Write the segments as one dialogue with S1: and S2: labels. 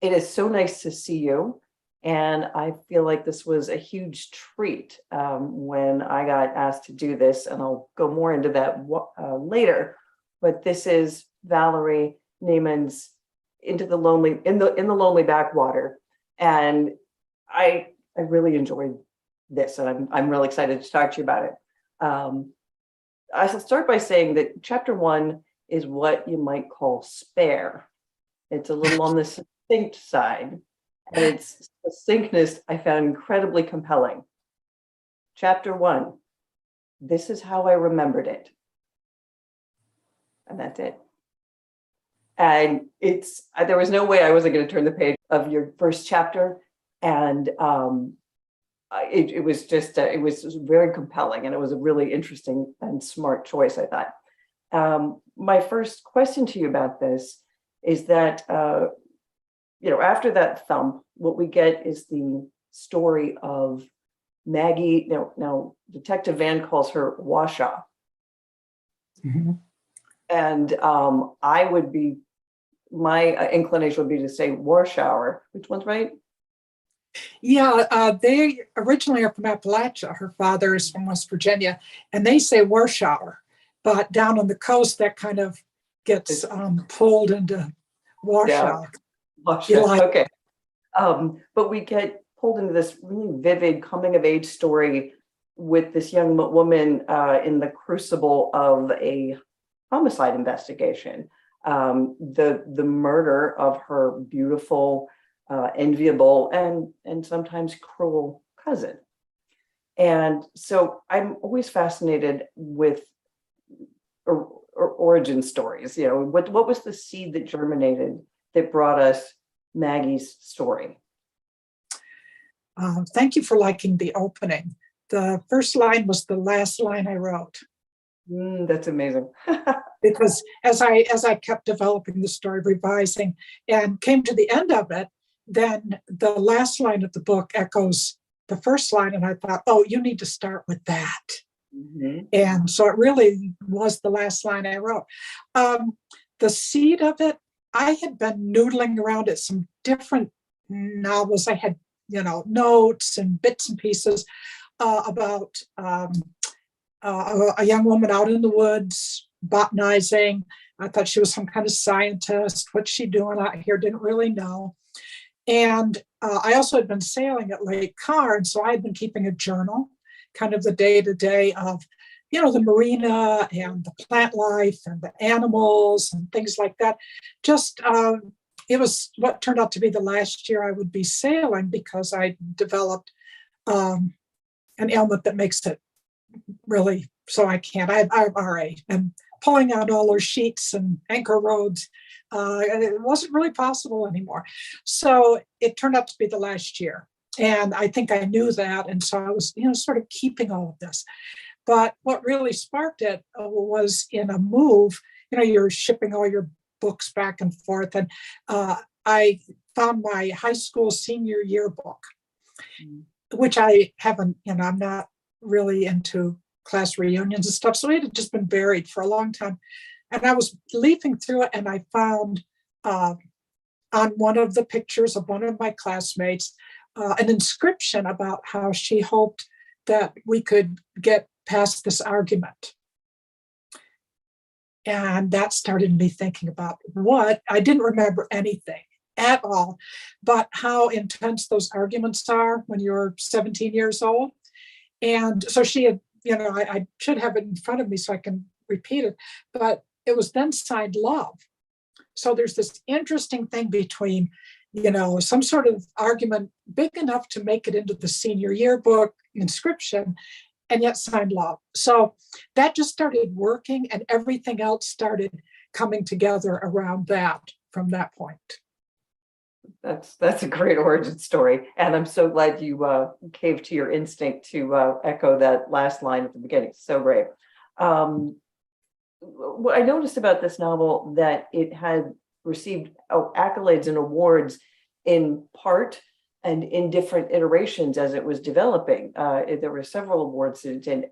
S1: It is so nice to see you. And I feel like this was a huge treat when I got asked to do this, and I'll go more into that later. But this is Valerie Nieman's in the Lonely Backwater, and I really enjoyed this, and I'm really excited to talk to you about it. I shall start by saying that chapter 1 is what you might call spare. It's a little on the succinct side, and its succinctness I found incredibly compelling. Chapter 1, this is how I remembered it. And that's it. And there was no way I wasn't going to turn the page of your first chapter. And it was just, it was very compelling, and it was a really interesting and smart choice, I thought. My first question to you about this is that, after that thump, what we get is the story of Maggie. Now Detective Van calls her Washaw. Mm-hmm. And my inclination would be to say Warschauer. Which one's right?
S2: Yeah, they originally are from Appalachia. Her father is from West Virginia, and they say Warschauer. But down on the coast, that kind of gets pulled into Warschau.
S1: Yeah. Okay. But we get pulled into this really vivid coming of age story with this young woman in the crucible of a homicide investigation. The murder of her beautiful, enviable, and sometimes cruel cousin. And so I'm always fascinated with origin stories. What was the seed that germinated that brought us Maggie's story?
S2: Thank you for liking the opening. The first line was the last line I wrote.
S1: That's amazing.
S2: Because as I kept developing the story, revising, and came to the end of it, then the last line of the book echoes the first line, and I thought, oh, you need to start with that. Mm-hmm. And so it really was the last line I wrote. The seed of it, I had been noodling around at some different novels. I had, notes and bits and pieces about a young woman out in the woods botanizing. I thought she was some kind of scientist. What's she doing out here? Didn't really know. And I also had been sailing at Lake Carr, so I had been keeping a journal, kind of the day-to-day of, the marina and the plant life and the animals and things like that. Just, it was what turned out to be the last year I would be sailing, because I developed an ailment that makes it really so I can't. I have RA, and pulling out all those sheets and anchor roads, it wasn't really possible anymore. So it turned out to be the last year. And I think I knew that. And so I was, sort of keeping all of this. But what really sparked it was in a move, you're shipping all your books back and forth. And I found my high school senior yearbook, which I haven't, I'm not really into class reunions and stuff. So it had just been buried for a long time. And I was leafing through it, and I found on one of the pictures of one of my classmates an inscription about how she hoped that we could get past this argument. And that started me thinking about I didn't remember anything at all, but how intense those arguments are when you're 17 years old. And so she had, I should have it in front of me so I can repeat it, but it was then signed love. So there's this interesting thing between, some sort of argument big enough to make it into the senior yearbook inscription, and yet signed love. So that just started working, and everything else started coming together around that from that point.
S1: That's a great origin story. And I'm so glad you caved to your instinct to echo that last line at the beginning. So great. What I noticed about this novel that it had received accolades and awards in part and in different iterations as it was developing. There were several awards that it did.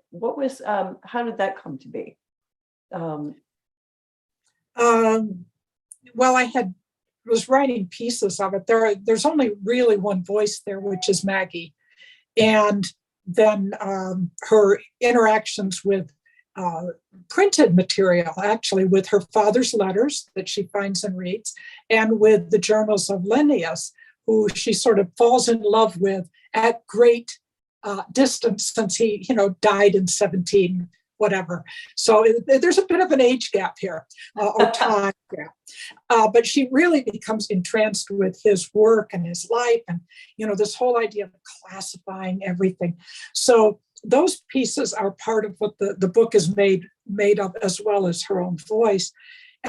S1: How did that come to be?
S2: Well, I had was writing pieces of it, there's only really one voice there, which is Maggie. And then her interactions with printed material, actually, with her father's letters that she finds and reads, and with the journals of Linnaeus, who she sort of falls in love with at great distance, since he, died in 17 whatever. So there's a bit of an age gap here, or time gap. But she really becomes entranced with his work and his life, and this whole idea of classifying everything. So those pieces are part of what the book is made of, as well as her own voice.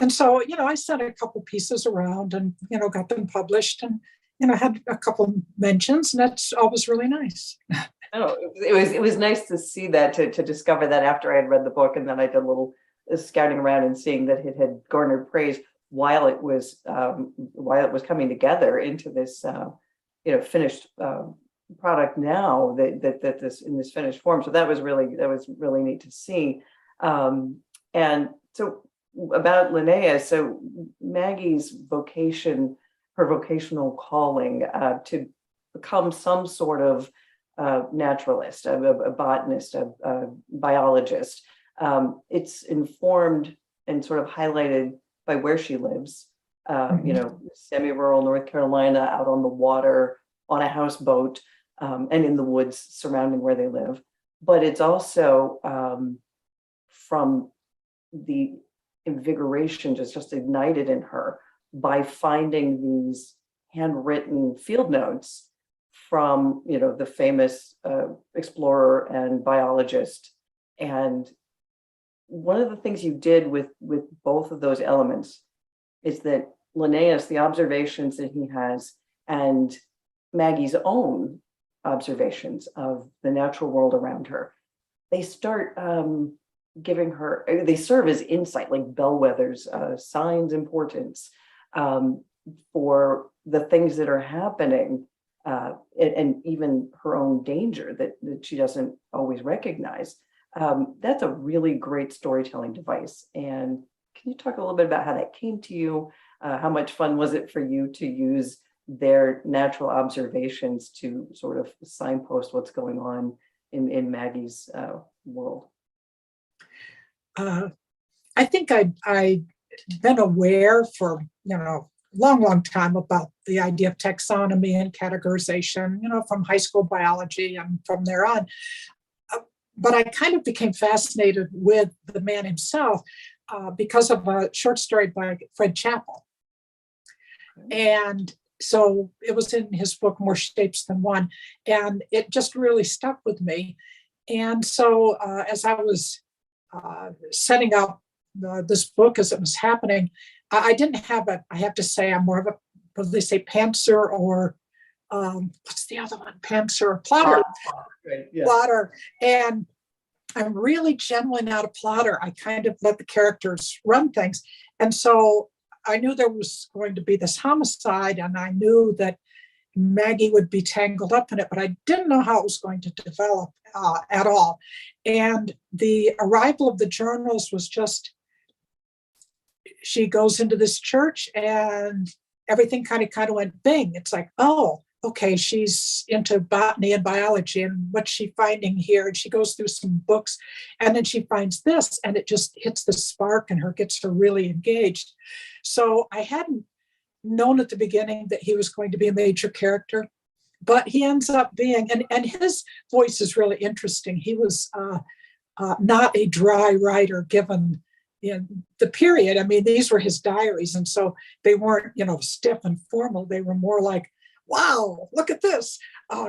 S2: And so, I sent a couple pieces around and, got them published, and, had a couple mentions, and that's always really nice.
S1: Oh, it was nice to see that, to discover that after I had read the book, and then I did a little scouting around and seeing that it had garnered praise while it was coming together into this finished product now, that this in this finished form. So that was really neat to see. And so about Linnea, so Maggie's vocation, her vocational calling, to become some sort of naturalist, a botanist, a biologist. It's informed and sort of highlighted by where she lives, semi-rural North Carolina, out on the water, on a houseboat, and in the woods surrounding where they live. But it's also from the invigoration just ignited in her by finding these handwritten field notes from the famous explorer and biologist. And one of the things you did with both of those elements is that Linnaeus, the observations that he has, and Maggie's own observations of the natural world around her, they start they serve as insight, like bellwethers, signs, importance, for the things that are happening, and even her own danger that she doesn't always recognize. That's a really great storytelling device. And can you talk a little bit about how that came to you? How much fun was it for you to use their natural observations to sort of signpost what's going on in Maggie's world?
S2: I think I'd been aware for, long time about the idea of taxonomy and categorization, from high school biology and from there on. But I kind of became fascinated with the man himself because of a short story by Fred Chappell. And so it was in his book, More Shapes Than One, and it just really stuck with me. And so as I was setting up this book as it was happening, I didn't have I have to say, I'm more of a, what do they say, pantser, or what's the other one? Pantser, plotter.
S1: Right, yeah.
S2: Plotter. And I'm really generally not a plotter. I kind of let the characters run things. And so I knew there was going to be this homicide, and I knew that Maggie would be tangled up in it, but I didn't know how it was going to develop at all. And the arrival of the journals was just, she goes into this church and everything kind of went bing. It's like, oh, okay, she's into botany and biology, and what's she finding here? And she goes through some books, and then she finds this, and it just hits the spark and gets her really engaged. So I hadn't known at the beginning that he was going to be a major character, but he ends up being, and his voice is really interesting. He was not a dry writer given the period. I mean, these were his diaries, and so they weren't, stiff and formal. They were more like, wow, look at this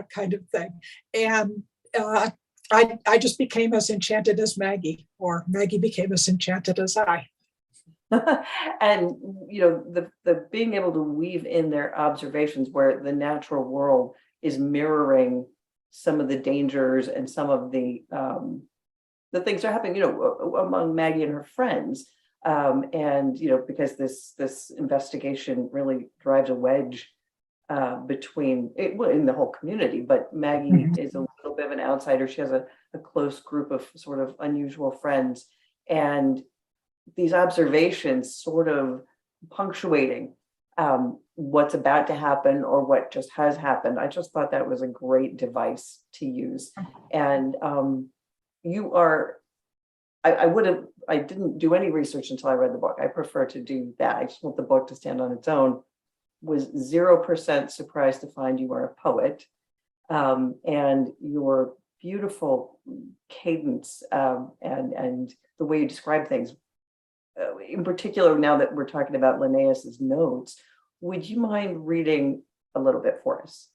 S2: kind of thing. And I just became as enchanted as Maggie, or Maggie became as enchanted as I.
S1: And the being able to weave in their observations where the natural world is mirroring some of the dangers and some of the things that are happening, among Maggie and her friends, and because this investigation really drives a wedge between in the whole community. But Maggie is a little bit of an outsider. She has a close group of sort of unusual friends, and these observations sort of punctuating what's about to happen or what just has happened. I just thought that was a great device to use. And you are, I didn't do any research until I read the book. I prefer to do that. I just want the book to stand on its own. Was 0% surprised to find you are a poet, and your beautiful cadence and the way you describe things. In particular, now that we're talking about Linnaeus's notes, would you mind reading a little bit for us?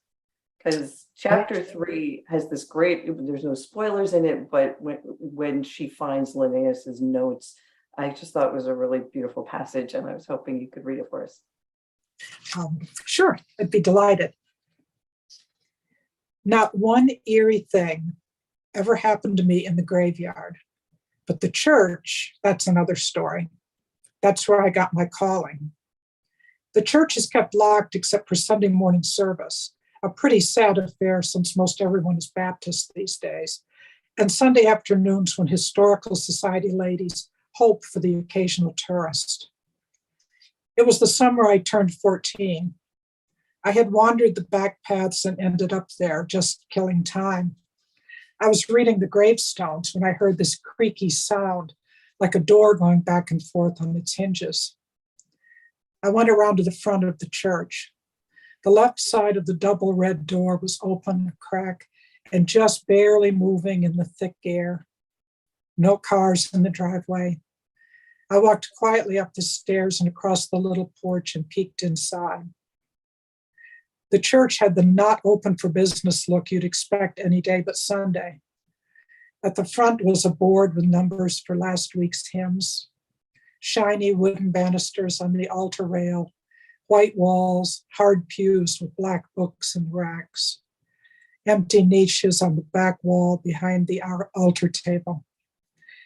S1: Because chapter 3 has this great, there's no spoilers in it, but when she finds Linnaeus's notes, I just thought it was a really beautiful passage, and I was hoping you could read it for us.
S2: Sure, I'd be delighted. Not one eerie thing ever happened to me in the graveyard, but the church, that's another story. That's where I got my calling. The church is kept locked except for Sunday morning service, a pretty sad affair since most everyone is Baptist these days, and Sunday afternoons when historical society ladies hope for the occasional tourist. It was the summer I turned 14. I had wandered the back paths and ended up there, just killing time. I was reading the gravestones when I heard this creaky sound, like a door going back and forth on its hinges. I went around to the front of the church. The left side of the double red door was open a crack and just barely moving in the thick air. No cars in the driveway. I walked quietly up the stairs and across the little porch and peeked inside. The church had the not open for business look you'd expect any day but Sunday. At the front was a board with numbers for last week's hymns. Shiny wooden banisters on the altar rail, white walls, hard pews with black books and racks, empty niches on the back wall behind the altar table,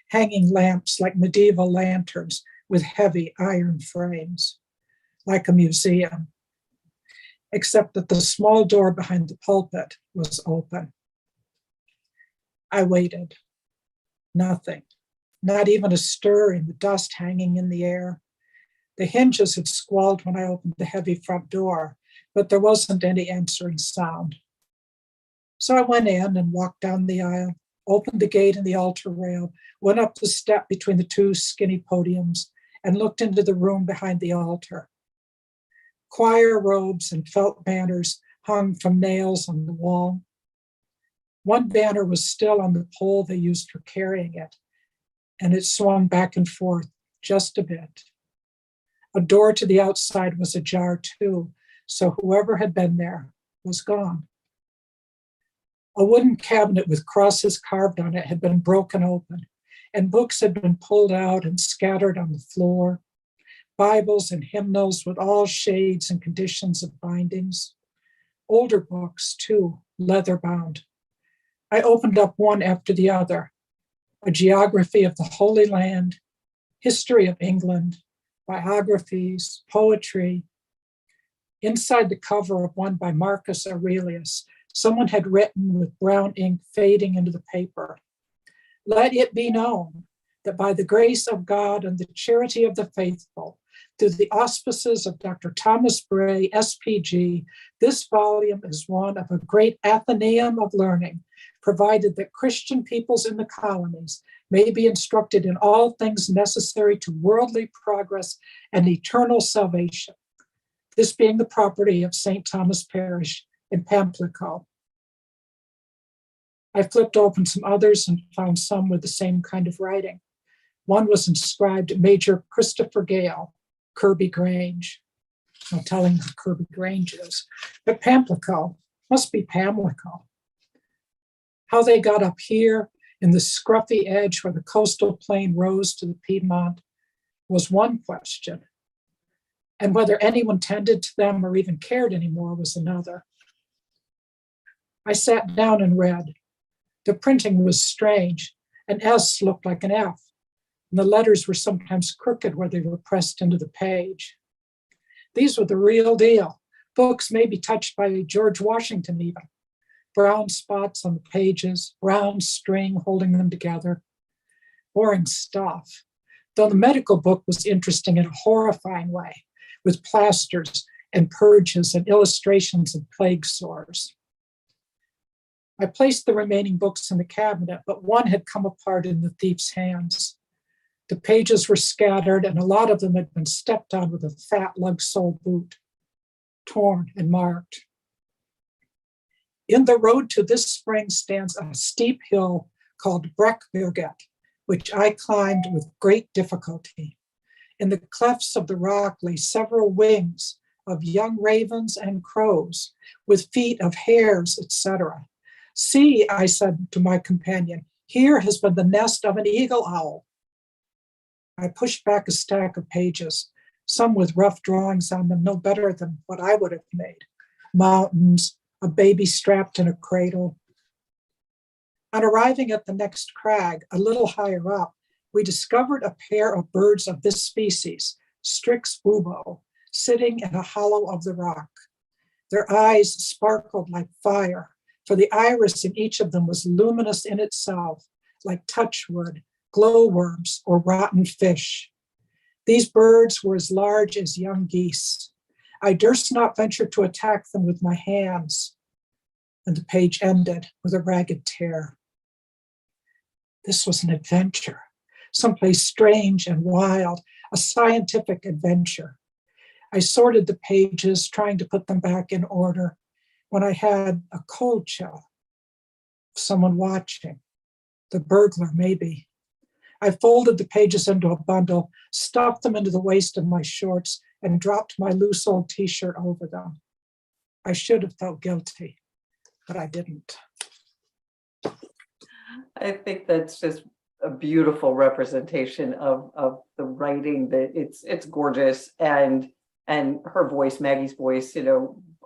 S2: hanging lamps like medieval lanterns with heavy iron frames, like a museum, except that the small door behind the pulpit was open. I waited. Nothing. Not even a stir in the dust hanging in the air. The hinges had squalled when I opened the heavy front door, but there wasn't any answering sound. So I went in and walked down the aisle, opened the gate in the altar rail, went up the step between the two skinny podiums, and looked into the room behind the altar. Choir robes and felt banners hung from nails on the wall. One banner was still on the pole they used for carrying it, and it swung back and forth just a bit. A door to the outside was ajar too, so whoever had been there was gone. A wooden cabinet with crosses carved on it had been broken open, and books had been pulled out and scattered on the floor. Bibles and hymnals with all shades and conditions of bindings. Older books too, leather bound. I opened up one after the other. A geography of the Holy Land, history of England, biographies, poetry. Inside the cover of one by Marcus Aurelius, someone had written with brown ink fading into the paper, "Let it be known that by the grace of God and the charity of the faithful, through the auspices of Dr. Thomas Bray, SPG, this volume is one of a great Athenaeum of learning, provided that Christian peoples in the colonies may be instructed in all things necessary to worldly progress and eternal salvation, this being the property of St. Thomas Parish in Pamplico." I flipped open some others and found some with the same kind of writing. One was inscribed Major Christopher Gale, Kirby Grange. No telling who Kirby Grange is, but Pamplico must be Pamlico. How they got up here in the scruffy edge where the coastal plain rose to the Piedmont was one question, and whether anyone tended to them or even cared anymore was another. I sat down and read. The printing was strange. An S looked like an F, and the letters were sometimes crooked where they were pressed into the page. These were the real deal. Books maybe touched by George Washington even. Brown spots on the pages, brown string holding them together. Boring stuff, though the medical book was interesting in a horrifying way, with plasters and purges and illustrations of plague sores. I placed the remaining books in the cabinet, but one had come apart in the thief's hands. The pages were scattered, and a lot of them had been stepped on with a fat lug-sole boot, torn and marked. In the road to this spring stands a steep hill called Breckberget, which I climbed with great difficulty. In the clefts of the rock lay several wings of young ravens and crows, with feet of hares, etc. See, I said to my companion, here has been the nest of an eagle owl. I pushed back a stack of pages, some with rough drawings on them, no better than what I would have made. Mountains, a baby strapped in a cradle. On arriving at the next crag, a little higher up, we discovered a pair of birds of this species, Strix bubo, sitting in a hollow of the rock. Their eyes sparkled like fire, for the iris in each of them was luminous in itself, like touchwood, glowworms, or rotten fish. These birds were as large as young geese. I durst not venture to attack them with my hands. And the page ended with a ragged tear. This was an adventure, someplace strange and wild, a scientific adventure. I sorted the pages, trying to put them back in order, when I had a cold chill. Someone watching, the burglar maybe. I folded the pages into a bundle, stuffed them into the waist of my shorts, and dropped my loose old t-shirt over them. I should have felt guilty, but I didn't.
S1: I think that's just a beautiful representation of the writing. That it's gorgeous, and her voice, Maggie's voice,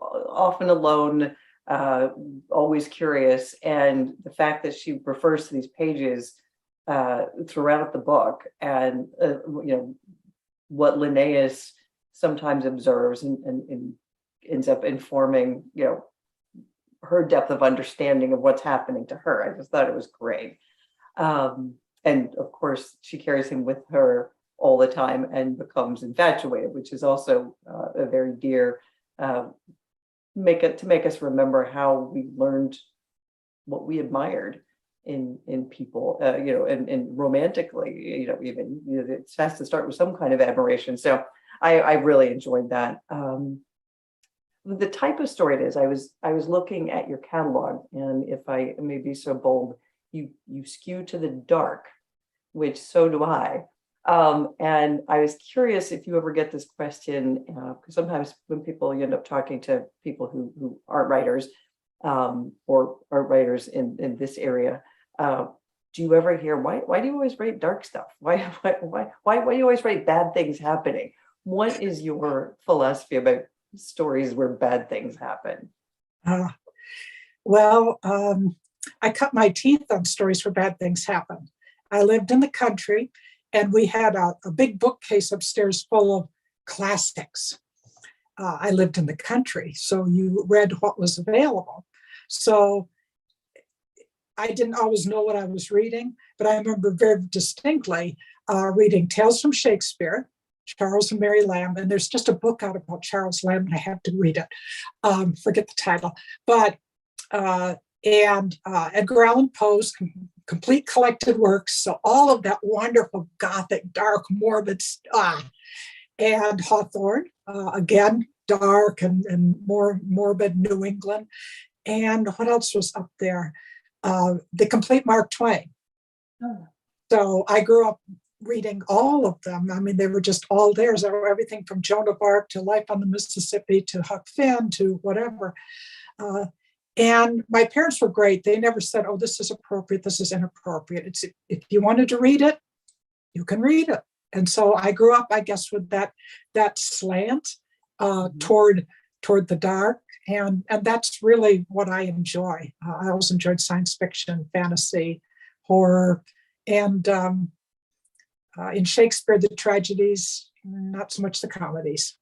S1: often alone, always curious, and the fact that she refers to these pages throughout the book, and what Linnaeus sometimes observes and ends up informing her depth of understanding of what's happening to her. I just thought it was great. And of course, she carries him with her all the time and becomes infatuated, which is also a very dear, to make us remember how we learned what we admired in people, and romantically, even it has to start with some kind of admiration. So I really enjoyed that. The type of story it is, I was looking at your catalog, and if I may be so bold, you skew to the dark, which so do I. And I was curious if you ever get this question, because sometimes when people, you end up talking to people who aren't writers, or are writers in this area, do you ever hear, why do you always write dark stuff? Why do you always write bad things happening? What is your philosophy about stories where bad things happen?
S2: I cut my teeth on stories where bad things happen. I lived in the country, and we had a big bookcase upstairs full of classics. I lived in the country, so you read what was available. So I didn't always know what I was reading, but I remember very distinctly reading Tales from Shakespeare, Charles and Mary Lamb, and there's just a book out about Charles Lamb, and I have to read it. Forget the title, but and Edgar Allan Poe's complete collected works. So all of that wonderful Gothic, dark, morbid stuff. And Hawthorne, again, dark and more morbid New England. And what else was up there? The complete Mark Twain. Oh. So I grew up reading all of them. I mean, they were just all there. So everything from Joan of Arc to Life on the Mississippi to Huck Finn to whatever. And my parents were great. They never said, oh, this is appropriate, this is inappropriate. It's, if you wanted to read it, you can read it. And so I grew up, I guess, with that slant toward the dark. And that's really what I enjoy. I always enjoyed science fiction, fantasy, horror, and in Shakespeare, the tragedies, not so much the comedies.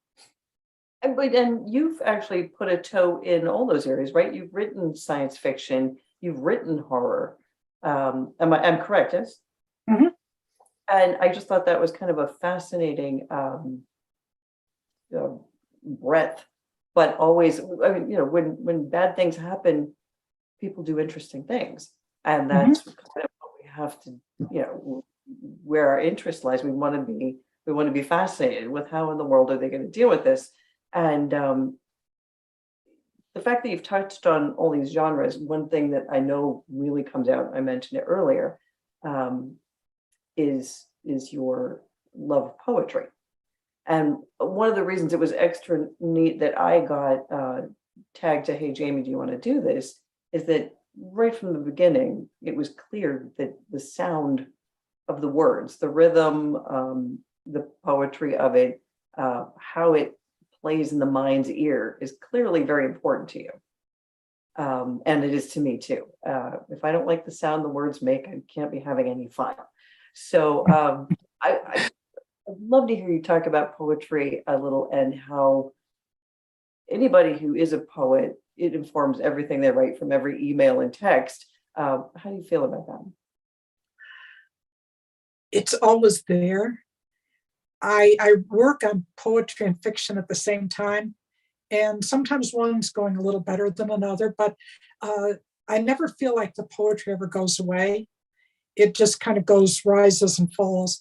S1: And you've actually put a toe in all those areas, right? You've written science fiction, you've written horror. I'm correct, yes?
S2: Mm-hmm.
S1: And I just thought that was kind of a fascinating breadth, but always, I mean, when bad things happen, people do interesting things. And that's kind of what we have to, where our interest lies. We want to be fascinated with how in the world are they going to deal with this. And the fact that you've touched on all these genres, one thing that I know really comes out, I mentioned it earlier, is your love of poetry. And one of the reasons it was extra neat that I got tagged to, hey, Jamie, do you want to do this? Is that right from the beginning, it was clear that the sound of the words, the rhythm, the poetry of it, how it plays in the mind's ear is clearly very important to you. And it is to me too. If I don't like the sound the words make, I can't be having any fun. So I'd love to hear you talk about poetry a little and how anybody who is a poet, it informs everything they write from every email and text. How do you feel about that?
S2: It's always there. I work on poetry and fiction at the same time, and sometimes one's going a little better than another, but I never feel like the poetry ever goes away. It just kind of rises and falls.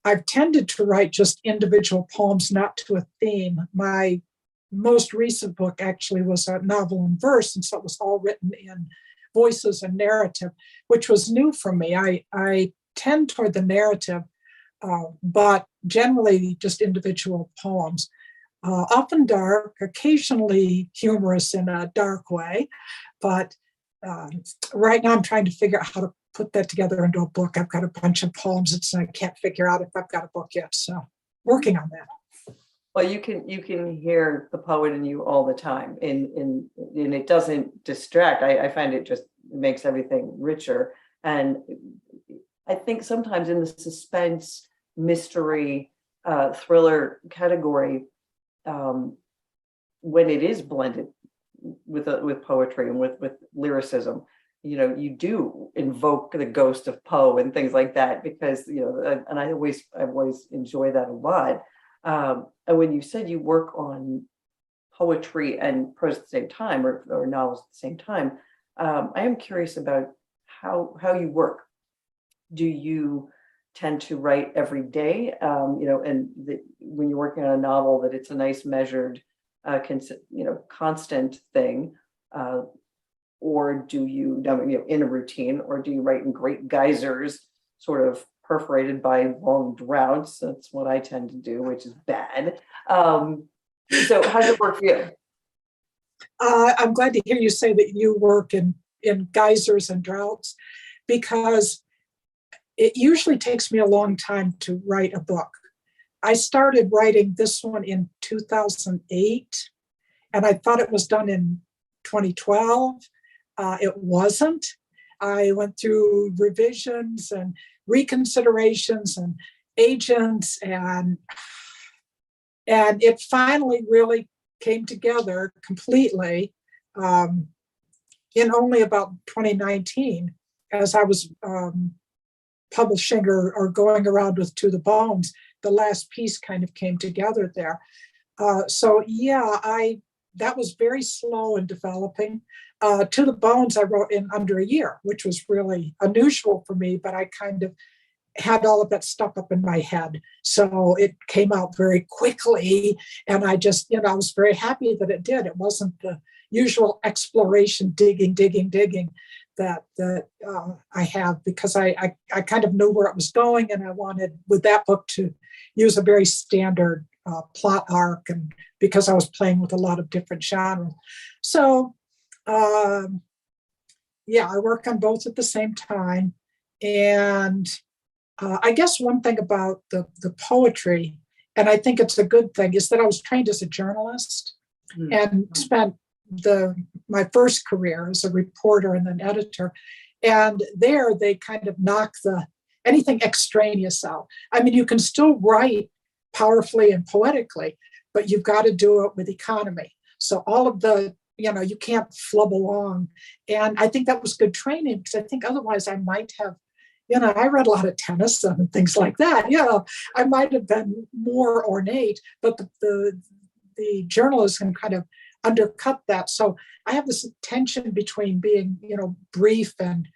S2: I've tended to write just individual poems, not to a theme. My most recent book actually was a novel in verse, and so it was all written in voices and narrative, which was new for me. I tend toward the narrative, but generally just individual poems, often dark, occasionally humorous in a dark way. But right now I'm trying to figure out how to put that together into a book. I've got a bunch of poems and I can't figure out if I've got a book yet. So working on that.
S1: Well, you can hear the poet in you all the time, and it doesn't distract. I find it just makes everything richer. And I think sometimes in the suspense, mystery, thriller category, when it is blended with poetry and with lyricism, you do invoke the ghost of Poe and things like that, because and I've always enjoyed that a lot. And when you said you work on poetry and prose at the same time, or novels at the same time, I am curious about how you work. Do you tend to write every day, and when you're working on a novel, that it's a nice measured, constant thing, or do you, in a routine, or do you write in great geysers, sort of perforated by long droughts? That's what I tend to do, which is bad. So how does it work for you?
S2: I'm glad to hear you say that you work in geysers and droughts, because it usually takes me a long time to write a book. I started writing this one in 2008, and I thought it was done in 2012. It wasn't. I went through revisions and reconsiderations and agents, and it finally really came together completely in only about 2019, as I was publishing or going around with To the Bones. The last piece kind of came together there. So yeah, that was very slow in developing. To the Bones I wrote in under a year, which was really unusual for me, but I kind of had all of that stuff up in my head. So it came out very quickly, and I just, I was very happy that it did. It wasn't the usual exploration, digging that I have, because I kind of knew where it was going, and I wanted with that book to use a very standard plot arc, and because I was playing with a lot of different genres. So yeah, I work on both at the same time. And I guess one thing about the poetry, and I think it's a good thing, is that I was trained as a journalist and spent my first career as a reporter and then editor. And there they kind of knock anything extraneous out. I mean, you can still write powerfully and poetically, but you've got to do it with economy. So all of you can't flub along. And I think that was good training, because I think otherwise I might have, I read a lot of Tennyson and things like that. I might have been more ornate, but the journalism kind of undercut that. So I have this tension between being, brief and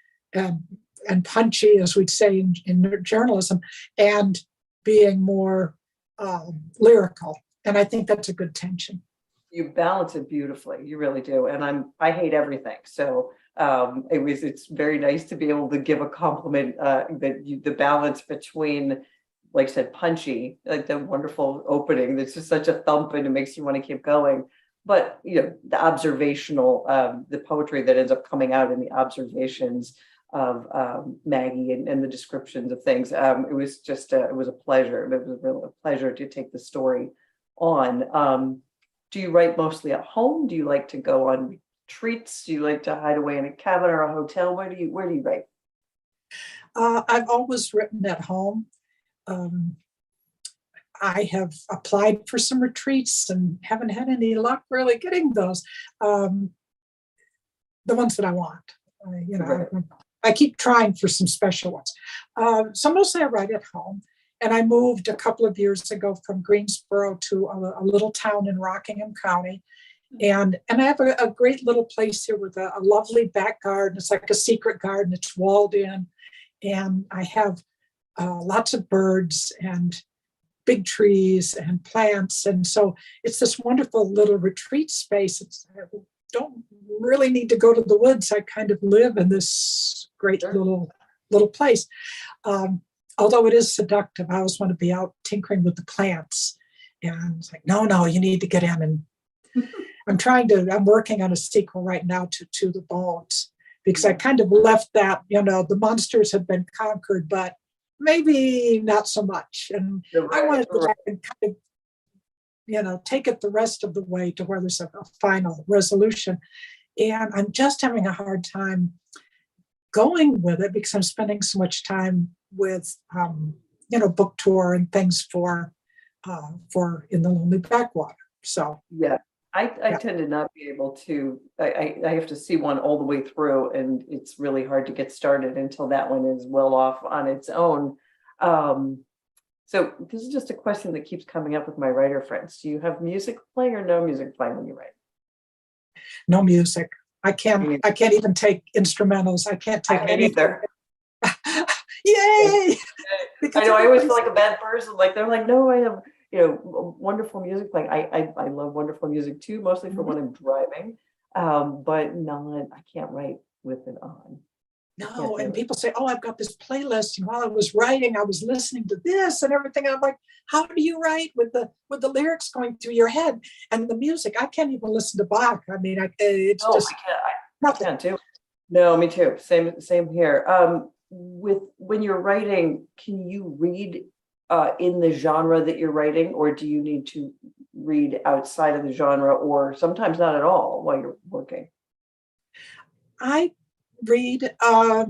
S2: punchy, as we'd say in journalism, and being more lyrical. And I think that's a good tension.
S1: You balance it beautifully. You really do. And I hate everything. So it's very nice to be able to give a compliment, the balance between, like I said, punchy, like the wonderful opening. That's just such a thump and it makes you want to keep going. But, the observational, the poetry that ends up coming out in the observations of Maggie and the descriptions of things. It was just, it was a pleasure. It was really a pleasure to take the story on. Do you write mostly at home? Do you like to go on retreats? Do you like to hide away in a cabin or a hotel? Where do you write?
S2: I've always written at home. I have applied for some retreats and haven't had any luck really getting those. The ones that I want,
S1: Right.
S2: I keep trying for some special ones. So mostly I write at home. And I moved a couple of years ago from Greensboro to a little town in Rockingham County. And I have a great little place here with a lovely back garden. It's like a secret garden. It's walled in. And I have lots of birds and big trees and plants. And so it's this wonderful little retreat space. I don't really need to go to the woods. I kind of live in this great little place. Although it is seductive, I always want to be out tinkering with the plants. And it's like, no, you need to get in. And I'm working on a sequel right now to The Bones, because I kind of left that, the monsters have been conquered, but maybe not so much. And I wanted to kind of, take it the rest of the way to where there's a final resolution. And I'm just having a hard time going with it because I'm spending so much time with, book tour and things for in the Lonely Backwater. So
S1: yeah, I tend to not be able to. I have to see one all the way through, and it's really hard to get started until that one is well off on its own. So this is just a question that keeps coming up with my writer friends. Do you have music playing or no music playing when you write?
S2: No music. I can't even take instrumentals. I can't take anything.
S1: Either.
S2: Yay!
S1: I know I always feel like a bad person. Like they're like, no, I have wonderful music playing. I love wonderful music too, mostly for when I'm driving. But not, I can't write with it on.
S2: No, and people say, oh, I've got this playlist, and while I was writing, I was listening to this and everything. And I'm like, how do you write with the lyrics going through your head and the music? I can't even listen to Bach. I mean, it's just
S1: I can't too. No, me too. Same here. When you're writing, can you read in the genre that you're writing, or do you need to read outside of the genre, or sometimes not at all while you're working?
S2: I read. I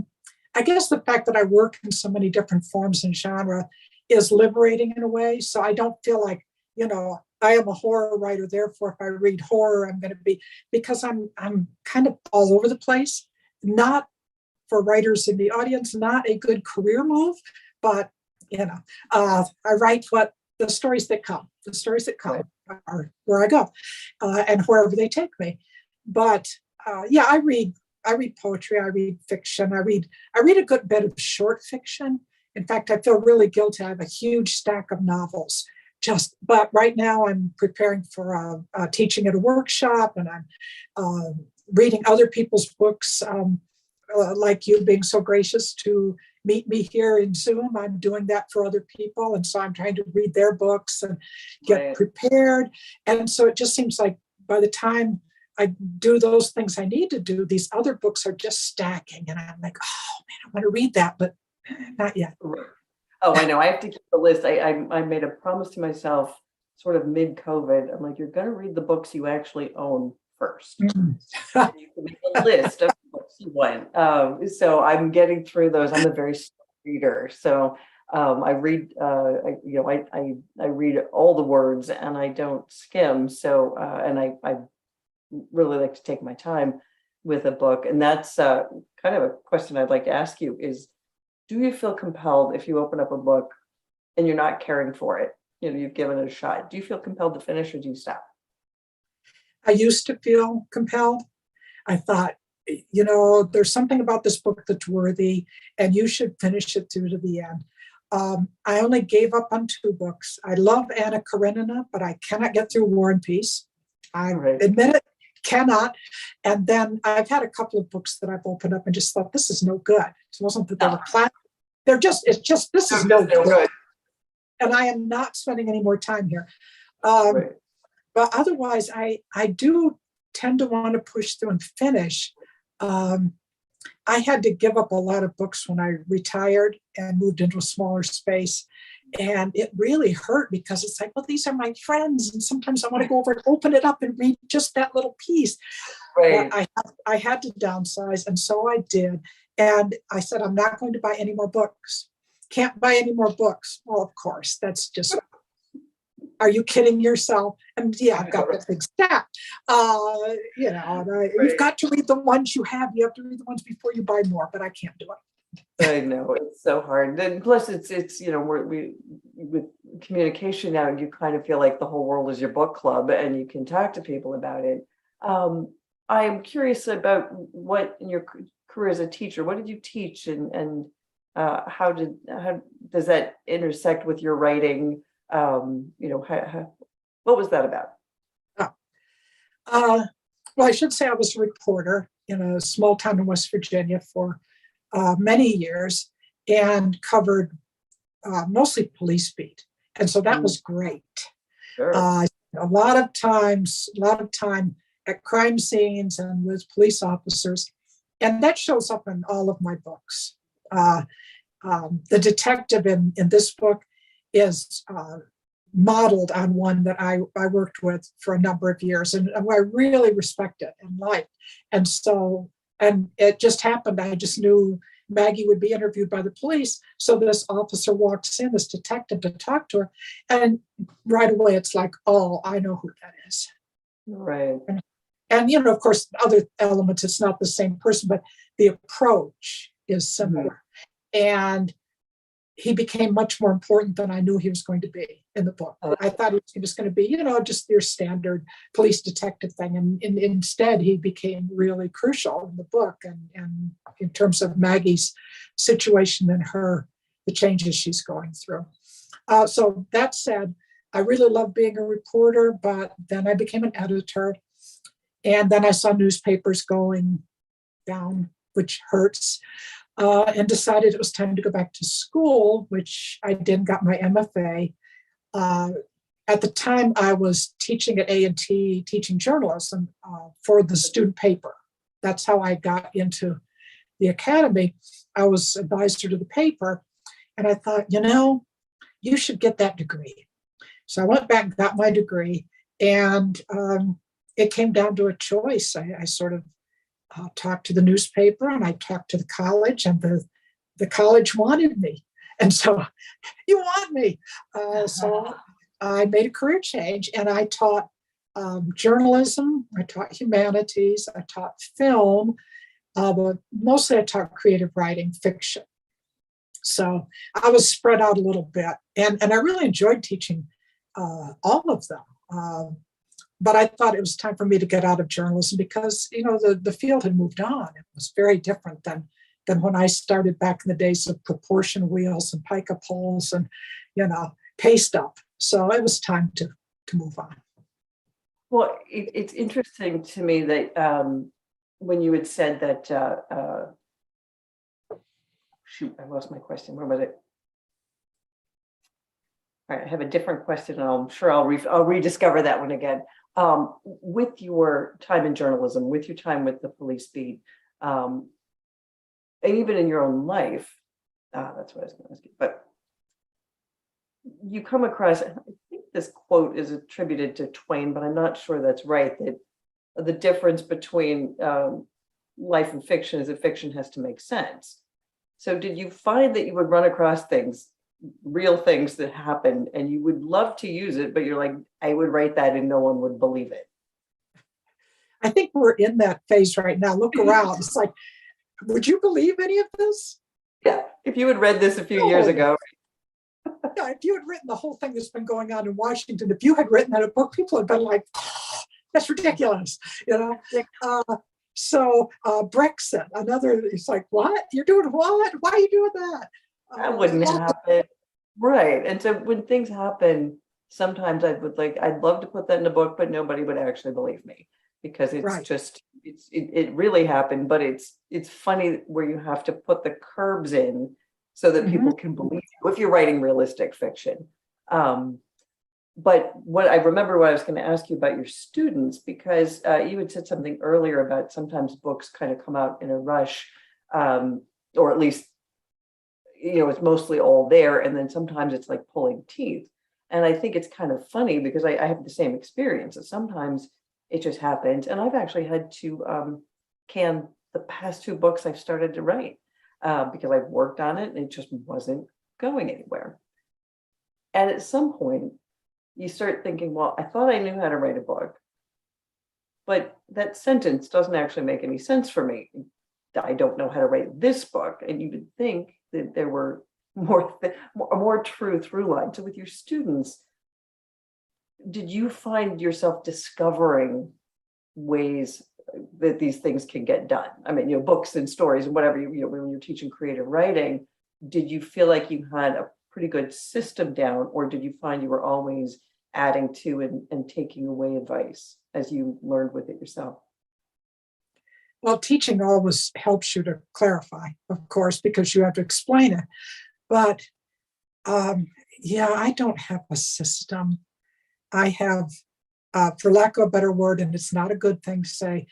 S2: guess the fact that I work in so many different forms and genre is liberating in a way. So I don't feel like, I am a horror writer. Therefore, if I read horror, I'm going to be, because I'm kind of all over the place. Not for writers in the audience, not a good career move, but I write the stories that come are where I go, and wherever they take me. But I read poetry, I read fiction, I read a good bit of short fiction. In fact, I feel really guilty. I have a huge stack of novels. But right now I'm preparing for teaching at a workshop, and I'm reading other people's books. Like you being so gracious to meet me here in Zoom. I'm doing that for other people. And so I'm trying to read their books and get prepared. And so it just seems like by the time I do those things I need to do, these other books are just stacking. And I'm like, oh man, I want to read that, but not yet.
S1: Oh, I know. I have to keep the list. I made a promise to myself sort of mid-COVID. I'm like, you're going to read the books you actually own first. Mm-hmm. And you can make a list of books you want. So I'm getting through those. I'm a very slow reader. So I read, I read all the words and I don't skim. So, and I really like to take my time with a book. And that's kind of a question I'd like to ask you is, do you feel compelled if you open up a book and you're not caring for it, you've given it a shot, do you feel compelled to finish or do you stop?
S2: I used to feel compelled. I thought, there's something about this book that's worthy and you should finish it through to the end. I only gave up on 2 books. I love Anna Karenina, but I cannot get through War and Peace. I admit it, cannot. And then I've had a couple of books that I've opened up and just thought, this is no good. It wasn't that they were planned. This is no good. And I am not spending any more time here. But otherwise, I do tend to want to push through and finish. I had to give up a lot of books when I retired and moved into a smaller space. And it really hurt because it's like, well, these are my friends. And sometimes I want to go over and open it up and read just that little piece. Right. But I had to downsize. And so I did. And I said, I'm not going to buy any more books. Can't buy any more books. Well, of course, that's just, are you kidding yourself? And yeah, I've got that big stack. You've got to read the ones you have. You have to read the ones before you buy more, but I can't do it.
S1: I know, it's so hard. And plus it's we with communication now, you kind of feel like the whole world is your book club and you can talk to people about it. I'm curious about what in your career as a teacher, what did you teach and how does that intersect with your writing? What was that about?
S2: Well, I should say I was a reporter in a small town in West Virginia for many years and covered mostly police beat. And so that was great. Sure. A lot of time at crime scenes and with police officers. And that shows up in all of my books. The detective in this book is modeled on one that I worked with for a number of years and I really respected and liked. And so, and it just happened, I just knew Maggie would be interviewed by the police. So this officer walks in, this detective, to talk to her. And right away, it's like, oh, I know who that is.
S1: Right.
S2: And of course, other elements, it's not the same person, but the approach is similar. Mm-hmm. And he became much more important than I knew he was going to be in the book. I thought he was going to be, just your standard police detective thing. And instead, he became really crucial in the book and in terms of Maggie's situation and the changes she's going through. So that said, I really loved being a reporter, but then I became an editor. And then I saw newspapers going down, which hurts. And decided it was time to go back to school, which I did, got my MFA. At the time, I was teaching at A&T, teaching journalism for the student paper. That's how I got into the academy. I was advisor to the paper, and I thought, you should get that degree. So I went back and got my degree, and it came down to a choice. I sort of talked to the newspaper and I talked to the college, and the college wanted me. And so, you want me. So I made a career change and I taught journalism, I taught humanities, I taught film, but mostly I taught creative writing, fiction. So I was spread out a little bit and I really enjoyed teaching all of them. But I thought it was time for me to get out of journalism because, the field had moved on. It was very different than when I started back in the days of proportion wheels and pica poles and, paste up. So it was time to move on.
S1: Well, it's interesting to me that when you had said that, shoot, I lost my question. Where was it? All right, I have a different question, and I'm sure I'll rediscover that one again. With your time in journalism, with your time with the police beat, and even in your own life, that's what I was going to ask you, but you come across, I think this quote is attributed to Twain, but I'm not sure that's right, that the difference between life and fiction is that fiction has to make sense. So did you find that you would run across things, real things that happened, and you would love to use it, but you're like, I would write that and no one would believe it?
S2: I think we're in that phase right now. Look around. It's like, would you believe any of this?
S1: Yeah, if you had read this a few years
S2: No.
S1: ago.
S2: Yeah, if you had written the whole thing that's been going on in Washington, if you had written that a book, people had been like, oh, that's ridiculous, you know. So Brexit, another. It's like, what you're doing? What? Why are you doing that?
S1: That wouldn't happen. Right. And so when things happen, sometimes I'd love to put that in a book, but nobody would actually believe me because it's
S2: Right.
S1: just, it really happened, but it's funny where you have to put the curbs in so that people can believe you if you're writing realistic fiction. But what I remember what I was going to ask you about your students, because you had said something earlier about sometimes books kind of come out in a rush, or at least, it's mostly all there. And then sometimes it's like pulling teeth. And I think it's kind of funny because I have the same experience. Sometimes it just happens. And I've actually had to can the past two books I've started to write because I've worked on it and it just wasn't going anywhere. And at some point, you start thinking, well, I thought I knew how to write a book, but that sentence doesn't actually make any sense for me. I don't know how to write this book. And you would think that there were more true through line. So with your students, did you find yourself discovering ways that these things can get done? I mean, books and stories and whatever, when you're teaching creative writing, did you feel like you had a pretty good system down, or did you find you were always adding to and taking away advice as you learned with it yourself?
S2: Well, teaching always helps you to clarify, of course, because you have to explain it. But yeah, I don't have a system. I have, for lack of a better word, and it's not a good thing to say,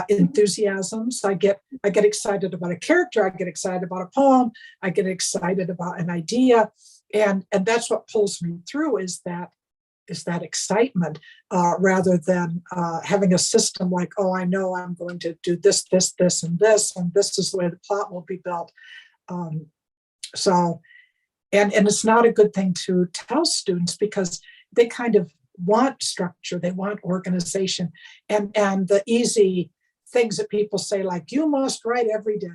S2: enthusiasms. I get excited about a character. I get excited about a poem. I get excited about an idea, and that's what pulls me through is that excitement, rather than having a system like, oh, I know I'm going to do this, this, this, and this is the way the plot will be built. So, and it's not a good thing to tell students because they kind of want structure, they want organization, and the easy things that people say, like, you must write every day.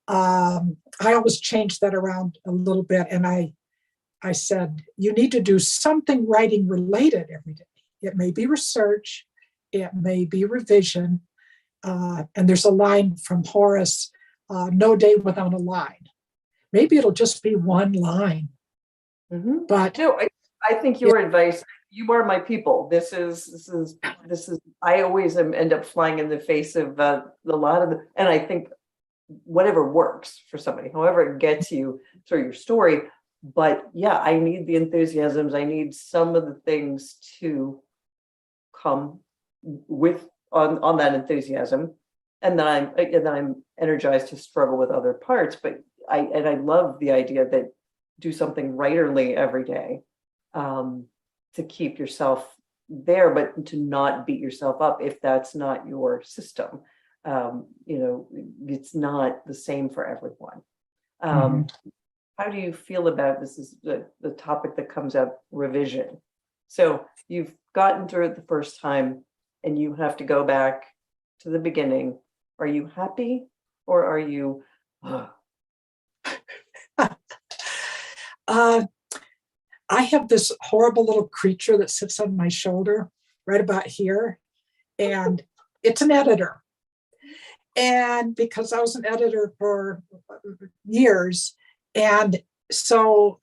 S2: I always change that around a little bit, and I said, you need to do something writing related every day. It may be research, it may be revision, and there's a line from Horace, no day without a line. Maybe it'll just be one line. But
S1: no, I think your advice, you are my people. This is I always end up flying in the face of a lot of and I think whatever works for somebody, however it gets you through your story. But yeah, I need the enthusiasms. I need some of the things to come with on that enthusiasm, and then I'm energized to struggle with other parts. But I love the idea that do something writerly every day to keep yourself there, but to not beat yourself up if that's not your system. It's not the same for everyone. How do you feel about this? Is the topic that comes up, revision. So you've gotten through it the first time and you have to go back to the beginning. Are you happy or are you
S2: I have this horrible little creature that sits on my shoulder right about here, and it's an editor. And because I was an editor for years, and so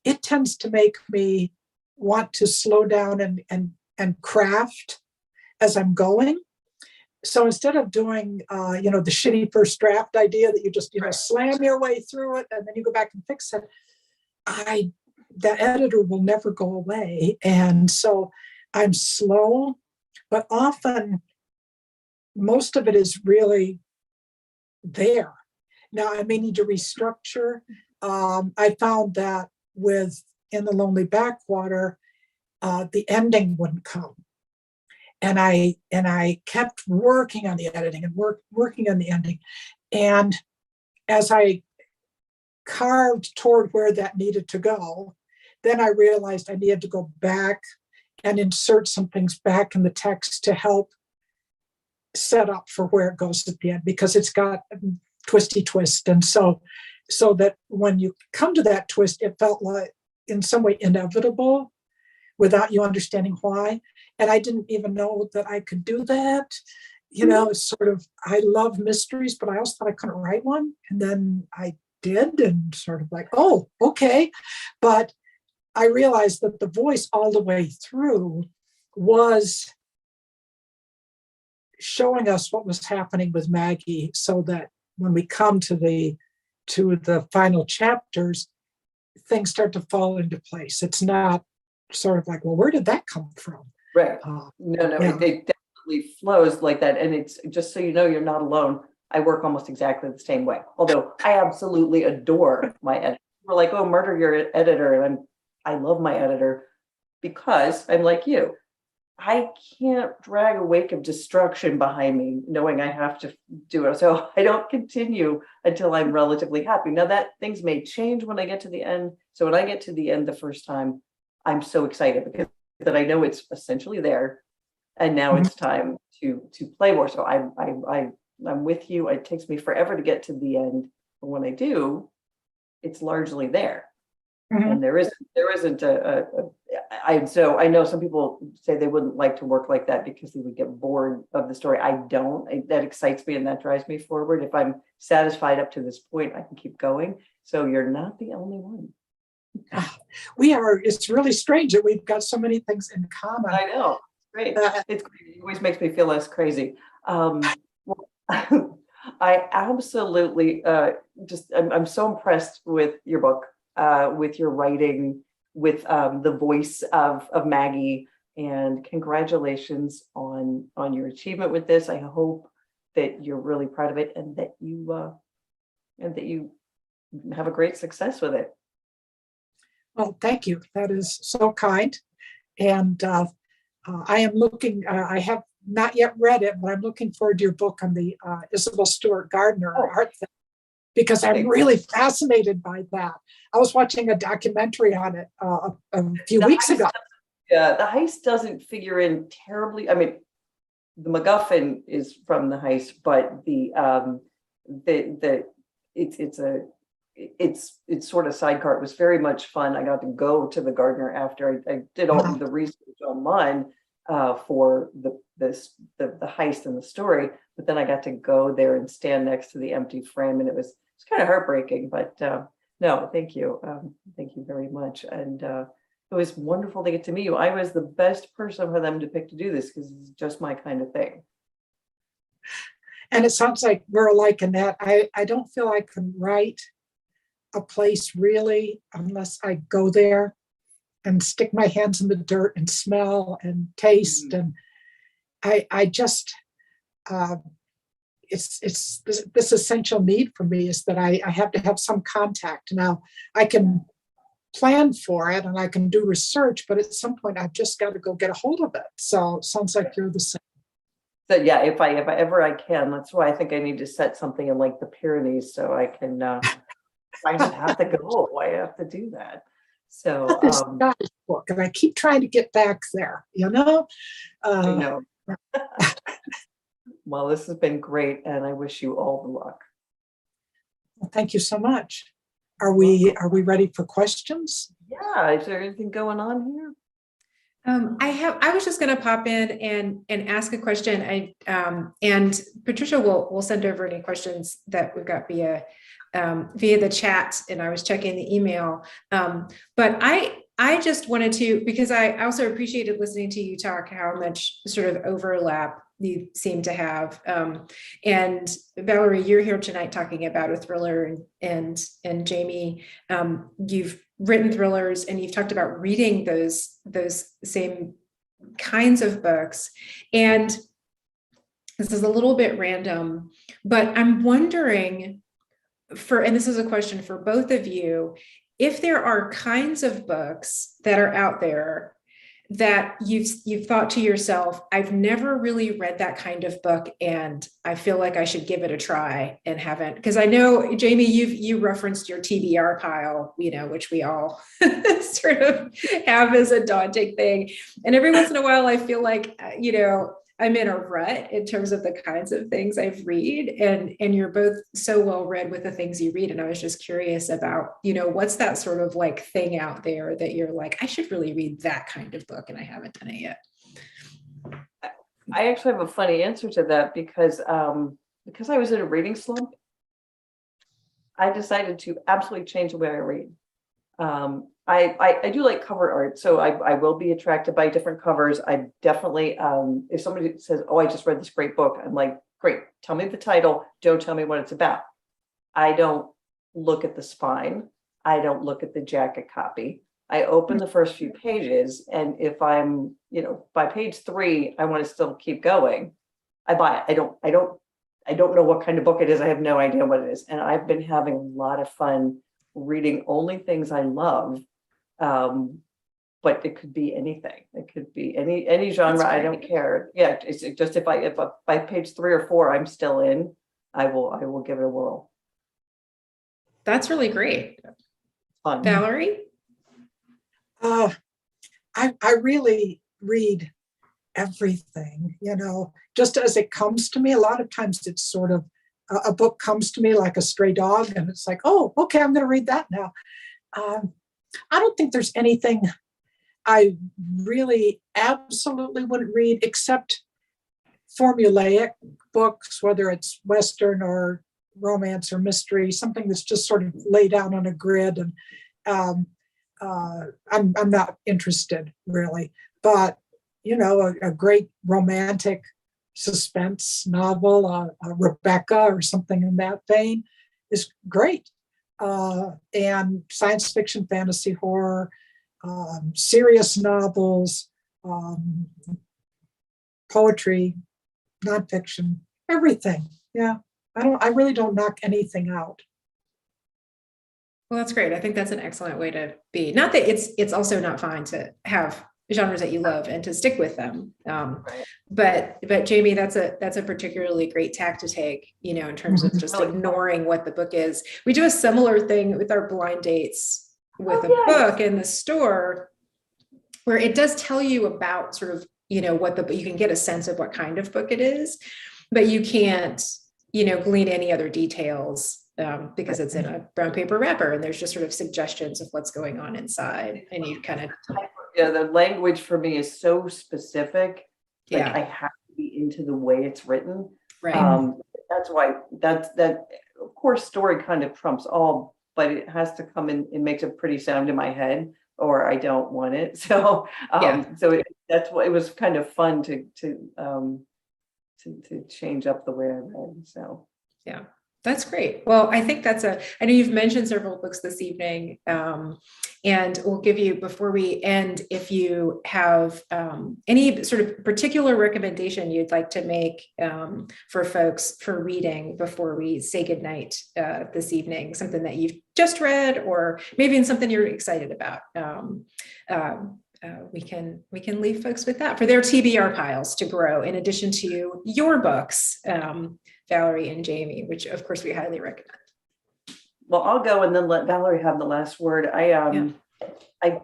S2: it tends to make me want to slow down and craft as I'm going. So instead of doing, the shitty first draft idea that you just, slam your way through it and then you go back and fix it, that editor will never go away. And so I'm slow, but often most of it is really there. Now I may need to restructure. I found that in the Lonely Backwater, the ending wouldn't come. And I kept working on the editing and working on the ending. And as I carved toward where that needed to go, then I realized I needed to go back and insert some things back in the text to help set up for where it goes at the end, because it's got twisty twist. And so so that when you come to that twist, it felt like in some way inevitable without you understanding why. And I didn't even know that I could do that. It's sort of, I love mysteries, but I also thought I couldn't write one. And then I did, and sort of like, oh, okay. But I realized that the voice all the way through was showing us what was happening with Maggie, so that when we come to the final chapters, things start to fall into place. It's not sort of like, well, where did that come from?
S1: Right.
S2: Yeah.
S1: It definitely flows like that. And it's just so you know, you're not alone. I work almost exactly the same way. Although I absolutely adore my editor. We're like, oh, murder your editor. And I love my editor because I'm like you. I can't drag a wake of destruction behind me, knowing I have to do it. So I don't continue until I'm relatively happy. Now that things may change when I get to the end. So when I get to the end the first time, I'm so excited because that I know it's essentially there, and now it's time to play more. So I'm with you. It takes me forever to get to the end, but when I do, it's largely there. And there isn't so I know some people say they wouldn't like to work like that because they would get bored of the story. I don't. That excites me and that drives me forward. If I'm satisfied up to this point, I can keep going. So you're not the only one.
S2: We are. It's really strange that we've got so many things in common.
S1: I know. Great. It's great. It always makes me feel less crazy. I absolutely I'm so impressed with your book, with your writing, with the voice of Maggie, and congratulations on your achievement with this. I hope that you're really proud of it, and that you have a great success with it.
S2: Well, thank you. That is so kind. And I am looking, I have not yet read it, but I'm looking forward to your book on the Isabel Stewart Gardner art thing, because I'm really fascinated by that. I was watching a documentary on it a few weeks ago.
S1: Yeah, the heist doesn't figure in terribly. I mean, the MacGuffin is from the heist, but it's sort of sidecar. It was very much fun. I got to go to the Gardner after I did all the research online for the heist and the story, but then I got to go there and stand next to the empty frame, and it's kind of heartbreaking. But no, thank you very much, and it was wonderful to get to meet you. I was the best person for them to pick to do this because it's just my kind of thing.
S2: And it sounds like we're alike in that I don't feel I can write a place really unless I go there and stick my hands in the dirt and smell and taste. And I just it's this essential need for me is that I have to have some contact. Now I can plan for it and I can do research, but at some point I've just got to go get a hold of it. So it sounds like you're the same.
S1: So yeah, if I ever I can, that's why I think I need to set something in like the Pyrenees so I can I just have to go. I have to do that. So
S2: this book, and I keep trying to get back there, I know.
S1: Well, this has been great, and I wish you all the luck.
S2: Well, thank you so much. Are we ready for questions?
S1: Yeah, is there anything going on here?
S3: I was just going to pop in and ask a question. And Patricia will send over any questions that we've got via the chat, and I was checking the email. But I just wanted to, because I also appreciated listening to you talk how much sort of overlap you seem to have. And Valerie, you're here tonight talking about a thriller, and Jamie, you've written thrillers and you've talked about reading those same kinds of books. And this is a little bit random, but I'm wondering and this is a question for both of you, if there are kinds of books that are out there that you've thought to yourself, I've never really read that kind of book and I feel like I should give it a try and haven't, because I know, Jamie, you referenced your TBR pile, which we all sort of have as a daunting thing. And every once in a while, I feel like, I'm in a rut in terms of the kinds of things I've read, and you're both so well read with the things you read. And I was just curious about, what's that sort of like thing out there that you're like, I should really read that kind of book, and I haven't done it yet.
S1: I actually have a funny answer to that because I was in a reading slump. I decided to absolutely change the way I read. I do like cover art, so I will be attracted by different covers. I definitely, if somebody says, "Oh, I just read this great book," I'm like, "Great, tell me the title. Don't tell me what it's about." I don't look at the spine. I don't look at the jacket copy. I open the first few pages, and if I'm, by page 3, I want to still keep going, I buy it. I don't know what kind of book it is. I have no idea what it is. And I've been having a lot of fun reading only things I love. But it could be anything. It could be any genre. I don't care. Yeah, it's just if by page 3 or 4 I'm still in, I will give it a whirl.
S3: That's really great.
S1: Fun.
S3: Valerie?
S2: I really read everything, just as it comes to me. A lot of times it's sort of a book comes to me like a stray dog, and it's like, oh, okay, I'm going to read that now. I don't think there's anything I really absolutely wouldn't read except formulaic books, whether it's Western or romance or mystery, something that's just sort of laid out on a grid. And I'm not interested really, but a great romantic suspense novel, a Rebecca or something in that vein is great. And science fiction, fantasy, horror, serious novels, poetry, nonfiction, everything. Yeah, I really don't knock anything out.
S3: Well, that's great. I think that's an excellent way to be. Not that it's also not fine to have genres that you love and to stick with them. But Jamie, that's a particularly great tack to take, in terms of just ignoring what the book is. We do a similar thing with our blind dates with a book in the store, where it does tell you about sort of, what you can get a sense of what kind of book it is, but you can't, glean any other details. Because it's in a brown paper wrapper, and there's just sort of suggestions of what's going on inside, and you kind of
S1: the language for me is so specific.
S3: Yeah,
S1: I have to be into the way it's written.
S3: Right.
S1: That's why that of course story kind of trumps all, but it has to come in. It makes a pretty sound in my head, or I don't want it. So that's what it was kind of fun to change up the way I read. So
S3: yeah. That's great. Well, I think I know you've mentioned several books this evening, and we'll give you, before we end, if you have any sort of particular recommendation you'd like to make for folks for reading before we say goodnight this evening, something that you've just read, or maybe in something you're excited about. We can leave folks with that for their TBR piles to grow, in addition to your books, Valerie and Jamie, which of course we highly recommend.
S1: Well, I'll go and then let Valerie have the last word. I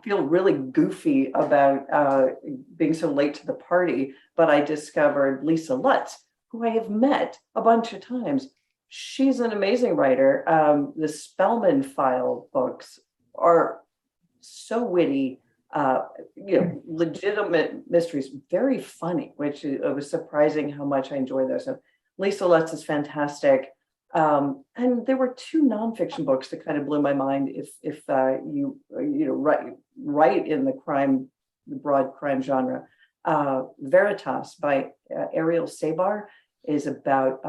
S1: feel really goofy about being so late to the party, but I discovered Lisa Lutz, who I have met a bunch of times. She's an amazing writer. The Spellman File books are so witty, legitimate mysteries, very funny, which it was surprising how much I enjoy those. So Lisa Lutz is fantastic. And there were 2 nonfiction books that kind of blew my mind. If you write in the broad crime genre, Veritas by Ariel Sabar is about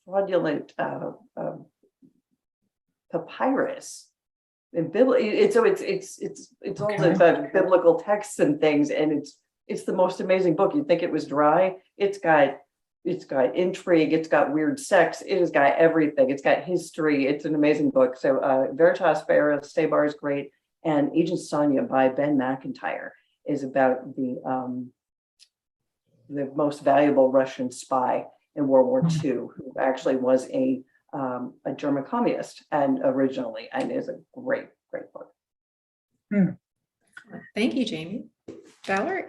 S1: fraudulent papyrus. It's all the biblical texts and things, and it's the most amazing book. You'd think it was dry. It's got intrigue. It's got weird sex. It has got everything. It's got history. It's an amazing book. So Veritas by Ariel Sabar is great, and Agent Sonia by Ben McIntyre is about the most valuable Russian spy in World War II, who actually was a German communist and originally, and is a great book.
S3: Thank you, Jamie. Valerie?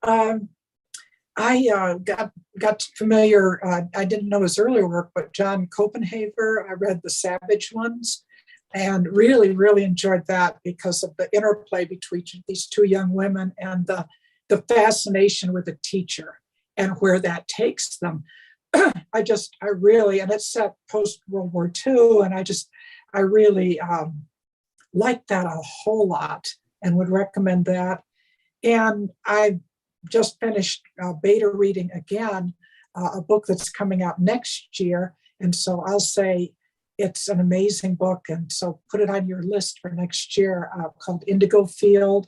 S2: I got familiar. I didn't know his earlier work, but John Copenhaver. I read The Savage Ones, and really, really enjoyed that because of the interplay between these two young women and the fascination with the teacher and where that takes them. I really, and it's set post World War II, and I really liked that a whole lot and would recommend that. And I just finished beta reading again a book that's coming out next year. And so I'll say it's an amazing book. And so put it on your list for next year, called Indigo Field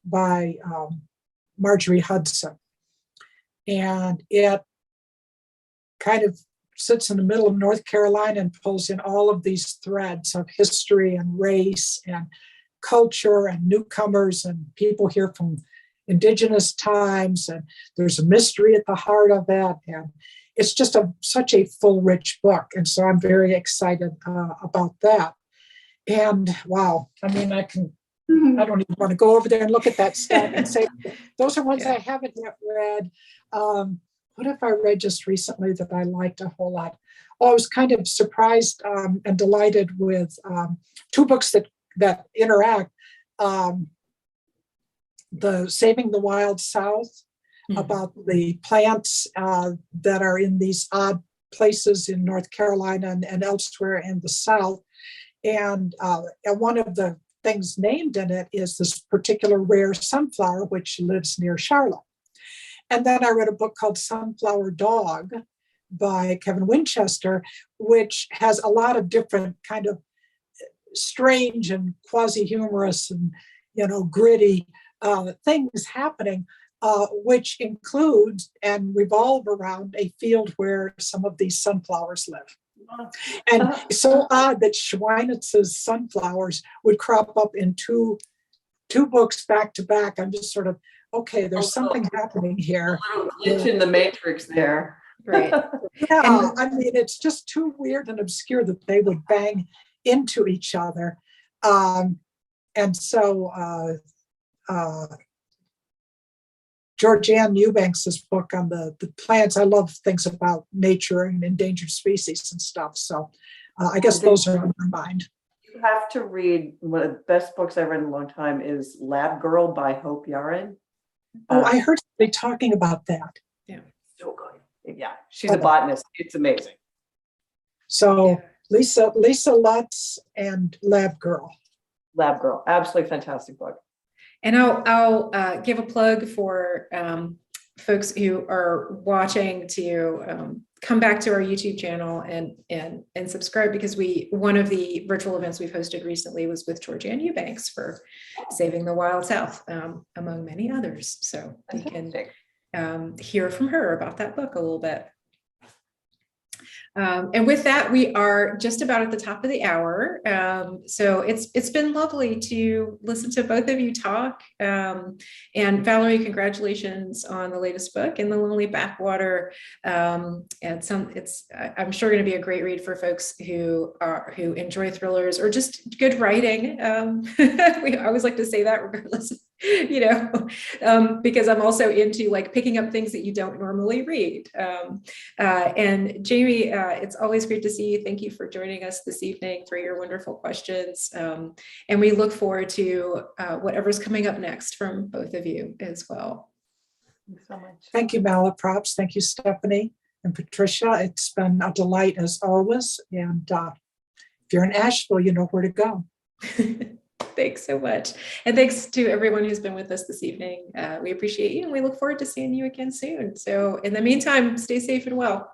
S2: by Marjorie Hudson. And it kind of sits in the middle of North Carolina and pulls in all of these threads of history and race and culture and newcomers and people here from indigenous times, and there's a mystery at the heart of it, and it's just such a full, rich book, and so I'm very excited about that. And wow, I mean, I don't even want to go over there and look at that stuff and say those are ones I haven't yet read. What have I read just recently that I liked a whole lot? Oh, I was kind of surprised and delighted with two books that interact. The Saving the Wild South, about the plants that are in these odd places in North Carolina and elsewhere in the South. And one of the things named in it is this particular rare sunflower, which lives near Charlotte. And then I read a book called Sunflower Dog by Kevin Winchester, which has a lot of different kind of strange and quasi-humorous and, gritty things happening, which includes and revolve around a field where some of these sunflowers live. And it's so odd that Schweinitz's sunflowers would crop up in two books back to back. I'm just sort of, okay, there's something happening here.
S1: A little glitch in the matrix there.
S3: Right.
S2: Yeah, I mean, it's just too weird and obscure that they would bang into each other. And so Georgianne Eubanks's book on the plants, I love things about nature and endangered species and stuff. So I guess those are on my mind.
S1: You have to read, one of the best books I've read in a long time is Lab Girl by Hope Yaren.
S2: Oh, I heard somebody talking about that.
S3: Yeah.
S1: So good. Yeah, she's a botanist. It's amazing.
S2: So Lisa Lutz and Lab Girl.
S1: Lab Girl, absolutely fantastic book.
S3: And I'll give a plug for folks who are watching to come back to our YouTube channel and subscribe, because one of the virtual events we've hosted recently was with Georgianne Eubanks for Saving the Wild South, among many others. So we can hear from her about that book a little bit. And with that, we are just about at the top of the hour. So it's been lovely to listen to both of you talk. And Valerie, congratulations on the latest book, In the Lonely Backwater. And I'm sure going to be a great read for folks who enjoy thrillers or just good writing. I always like to say that regardless, because I'm also into like picking up things that you don't normally read. And Jamie, it's always great to see you. Thank you for joining us this evening, for your wonderful questions. And we look forward to whatever's coming up next from both of you as well.
S1: Thanks so much.
S2: Thank you, Malaprops. Thank you, Stephanie and Patricia. It's been a delight as always. And if you're in Asheville, you know where to go.
S3: Thanks so much. And thanks to everyone who's been with us this evening. We appreciate you, and we look forward to seeing you again soon. So in the meantime, stay safe and well.